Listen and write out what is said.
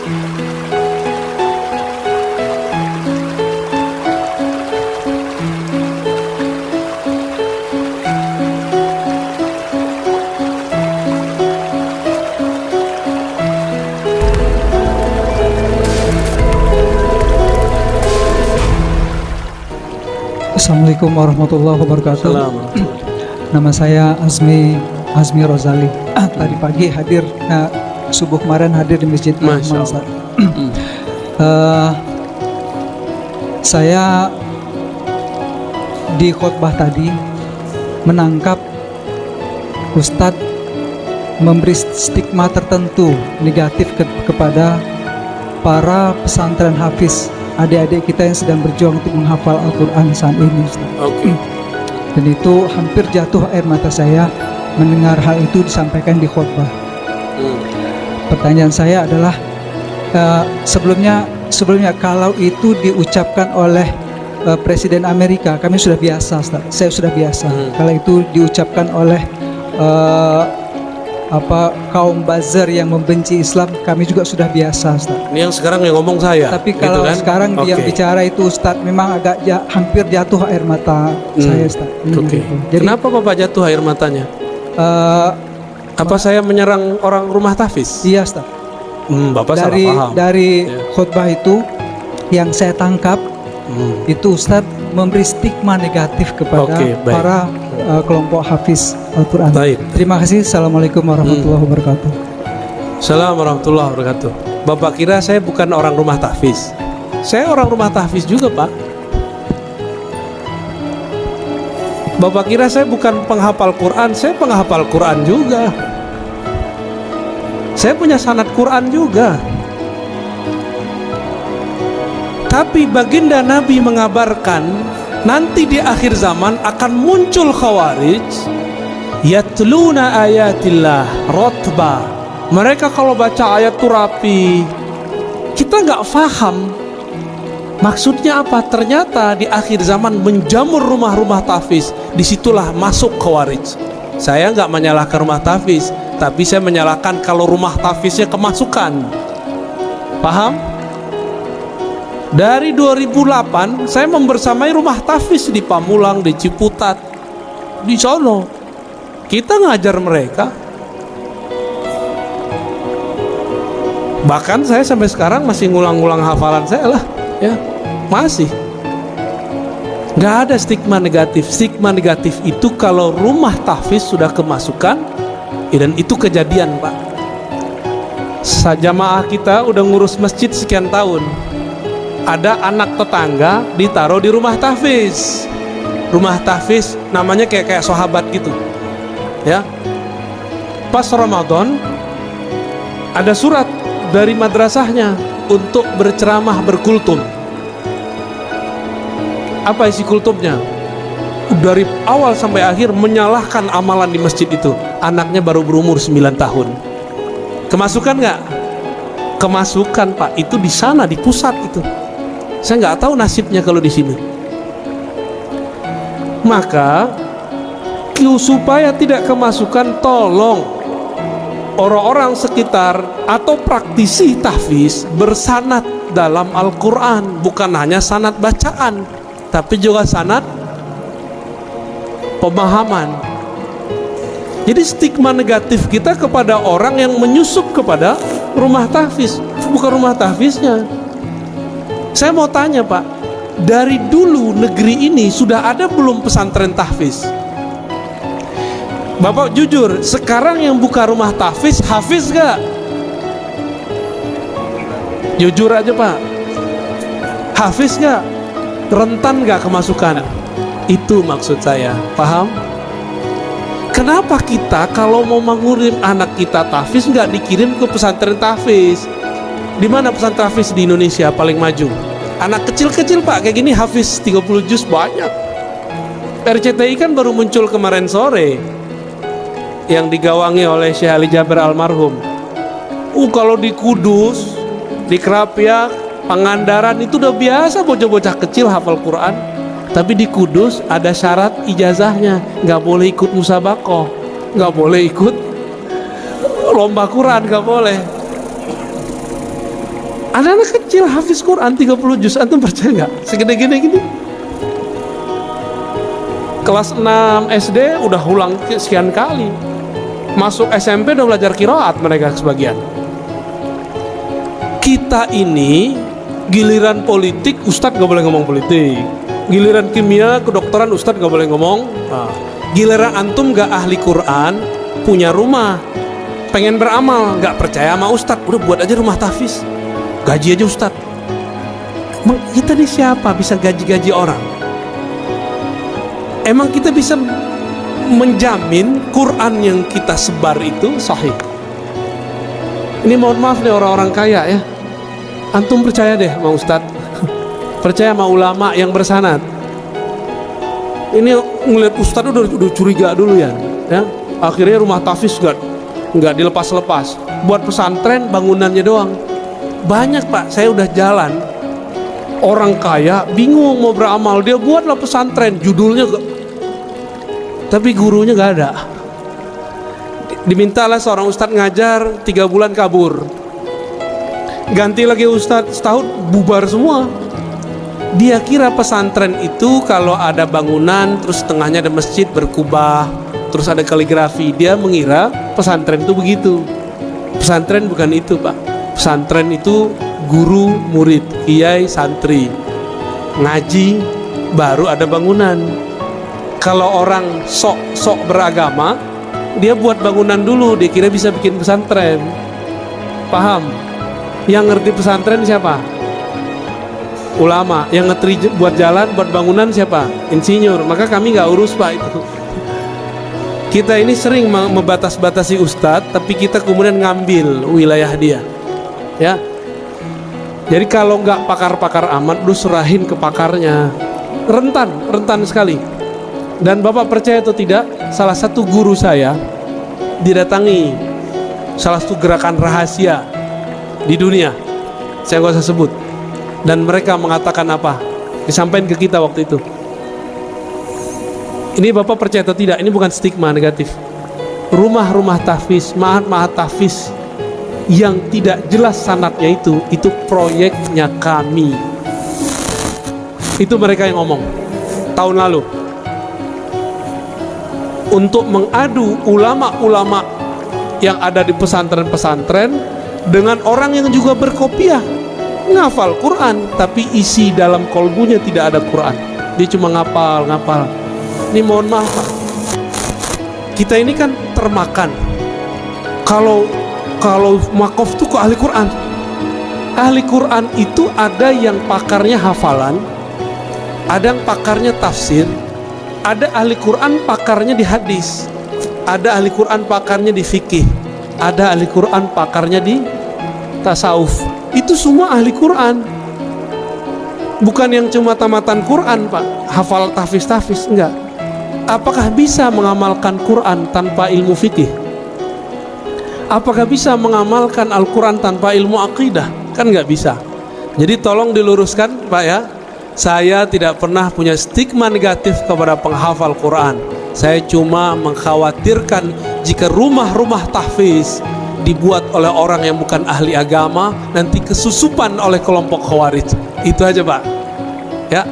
Assalamualaikum warahmatullahi wabarakatuh. Nama saya Azmi Rozali. Tadi pagi hadir, subuh kemarin hadir di Masjid Masya Allah. Saya di khotbah tadi menangkap Ustadz memberi stigma tertentu negatif kepada para pesantren hafiz, adik-adik kita yang sedang berjuang untuk menghafal Al-Quran saat ini. Oke. Dan itu hampir jatuh air mata saya mendengar hal itu disampaikan di khotbah. Pertanyaan saya adalah, sebelumnya kalau itu diucapkan oleh Presiden Amerika, kami sudah biasa, Ustaz. Saya sudah biasa. Kalau itu diucapkan oleh kaum buzzer yang membenci Islam, kami juga sudah biasa, Ustaz. Ini yang sekarang yang ngomong saya. Tapi kalau gitu kan? sekarang yang bicara itu Ustaz, memang agak hampir jatuh air mata saya, Ustaz. Oke. Jadi, kenapa Bapak jatuh air matanya? Apa saya menyerang orang rumah tahfiz? iya, Ustaz. Bapak salah paham. Dari khutbah itu yang saya tangkap, itu Ustadz memberi stigma negatif kepada para kelompok hafiz Al-Quran. Terima kasih. Assalamualaikum warahmatullahi wabarakatuh. Assalamualaikum warahmatullahi wabarakatuh. Bapak kira saya bukan orang rumah tahfiz? Saya orang rumah tahfiz juga, Pak. Bapak kira saya bukan penghafal Quran? Saya penghafal Quran juga. Saya punya sanad Quran juga. Tapi baginda Nabi mengabarkan nanti di akhir zaman akan muncul khawarij yatluna ayatillah rotba. Mereka kalau baca ayat itu rapi. Kita nggak paham maksudnya apa. Ternyata di akhir zaman menjamur rumah-rumah tahfiz. Disitulah masuk khawarij. Saya nggak menyalahkan rumah tahfiz, tapi saya menyalahkan kalau rumah tahfiznya kemasukan. Paham? Dari 2008 saya membersamai rumah tahfiz di Pamulang, di Ciputat, di sono. Kita ngajar mereka. Bahkan saya sampai sekarang masih ngulang-ngulang hafalan saya lah, ya. Masih. Gak ada stigma negatif. Stigma negatif itu kalau rumah tahfiz sudah kemasukan, dan itu kejadian, Pak. Jamaah kita udah ngurus masjid sekian tahun. Ada anak tetangga ditaruh di rumah tahfiz. Rumah tahfiz namanya kayak sahabat gitu, ya. Pas Ramadan ada surat dari madrasahnya untuk berceramah berkultum. Apa isi kultumnya? Dari awal sampai akhir menyalahkan amalan di masjid itu. Anaknya baru berumur 9 tahun. Kemasukan nggak? Kemasukan, Pak. Itu di sana, di pusat itu. Saya nggak tahu nasibnya kalau di sini. Maka supaya tidak kemasukan, tolong orang-orang sekitar atau praktisi tahfiz bersanad dalam Al-Quran. Bukan hanya sanad bacaan, tapi juga sanad pemahaman. Jadi stigma negatif kita kepada orang yang menyusup kepada rumah tahfiz, bukan rumah tahfiznya. Saya mau tanya, Pak, dari dulu negeri ini sudah ada belum pesantren tahfiz? Bapak jujur, sekarang yang buka rumah tahfiz, hafiz gak? Jujur aja, Pak. Hafiz gak? Rentan gak kemasukan? Itu maksud saya, paham? Kenapa kita kalau mau mengurim anak kita tahfiz nggak dikirim ke pesantren tahfiz? Di mana pesantren tahfiz di Indonesia paling maju? Anak kecil-kecil, Pak, kayak gini hafiz 30 juz banyak. RCTI kan baru muncul kemarin sore, yang digawangi oleh Syekh Ali Jaber almarhum. Kalau di Kudus, di Krapyak, Pangandaran itu udah biasa bocah-bocah kecil hafal Quran. Tapi di Kudus ada syarat ijazahnya, nggak boleh ikut musabaqah, nggak boleh ikut lomba Quran, nggak boleh. Anak-anak kecil hafiz Quran 30 juz, antum percaya nggak? Segede-gede gini. Kelas 6 SD udah ulang sekian kali. Masuk SMP udah belajar qiraat mereka sebagian. Kita ini giliran politik Ustadz gak boleh ngomong politik, giliran kimia kedokteran Ustadz gak boleh ngomong. Giliran antum gak ahli Quran, punya rumah, pengen beramal, gak percaya sama Ustadz, udah buat aja rumah tahfiz, gaji aja Ustadz. Kita nih siapa bisa gaji-gaji orang? Emang kita bisa menjamin Quran yang kita sebar itu sahih? Ini mohon maaf nih orang-orang kaya ya, antum percaya deh sama Ustadz, percaya sama ulama yang bersanad. Ini ngeliat Ustadz udah curiga dulu ya. Akhirnya rumah tahfiz nggak dilepas-lepas, buat pesantren bangunannya doang. Banyak Pak, saya udah jalan, orang kaya bingung mau beramal, dia buatlah pesantren, judulnya tapi gurunya gak ada. Dimintalah seorang ustadz ngajar 3 bulan kabur, ganti lagi ustadz setahun bubar semua. Dia kira pesantren itu kalau ada bangunan terus tengahnya ada masjid berkubah, terus ada kaligrafi. Dia mengira pesantren itu begitu. Pesantren bukan itu Pak. Pesantren itu guru murid, kiai santri, ngaji, baru ada bangunan. Kalau orang sok beragama, dia buat bangunan dulu, dia kira bisa bikin pesantren. Paham? Yang ngerti pesantren siapa? Ulama. Yang ngerti buat jalan, buat bangunan siapa? Insinyur. Maka kami nggak urus Pak itu. Kita ini sering membatas-batasi ustadz, tapi kita kemudian ngambil wilayah dia. Ya. Jadi kalau nggak pakar-pakar amat, lu serahin ke pakarnya. Rentan sekali. Dan Bapak percaya atau tidak, salah satu guru saya didatangi salah satu gerakan rahasia di dunia, saya nggak usah sebut, dan mereka mengatakan apa, disampaikan ke kita waktu itu. Ini Bapak percaya atau tidak, ini bukan stigma negatif. Rumah-rumah tahfiz, ma'had tahfiz yang tidak jelas sanadnya itu proyeknya kami. Itu mereka yang ngomong tahun lalu, untuk mengadu ulama-ulama yang ada di pesantren-pesantren dengan orang yang juga berkopiah, ngafal Quran tapi isi dalam kolbunya tidak ada Quran, dia cuma ngapal. Ini mohon maaf Pak, kita ini kan termakan. Kalau makof itu kok ahli Quran. Ahli Quran itu ada yang pakarnya hafalan, ada yang pakarnya tafsir, ada ahli Quran pakarnya di hadis, ada ahli Quran pakarnya di fikih, ada ahli Quran pakarnya di tasawuf. Itu semua ahli Quran. Bukan yang cuma tamatan Quran Pak, hafal tahfiz, enggak. Apakah bisa mengamalkan Quran tanpa ilmu fikih? Apakah bisa mengamalkan Al-Quran tanpa ilmu akidah? Kan enggak bisa. Jadi tolong diluruskan Pak ya. Saya tidak pernah punya stigma negatif kepada penghafal Quran. Saya cuma mengkhawatirkan jika rumah-rumah tahfiz dibuat oleh orang yang bukan ahli agama, nanti kesusupan oleh kelompok khawarij. Itu aja Pak. Ya.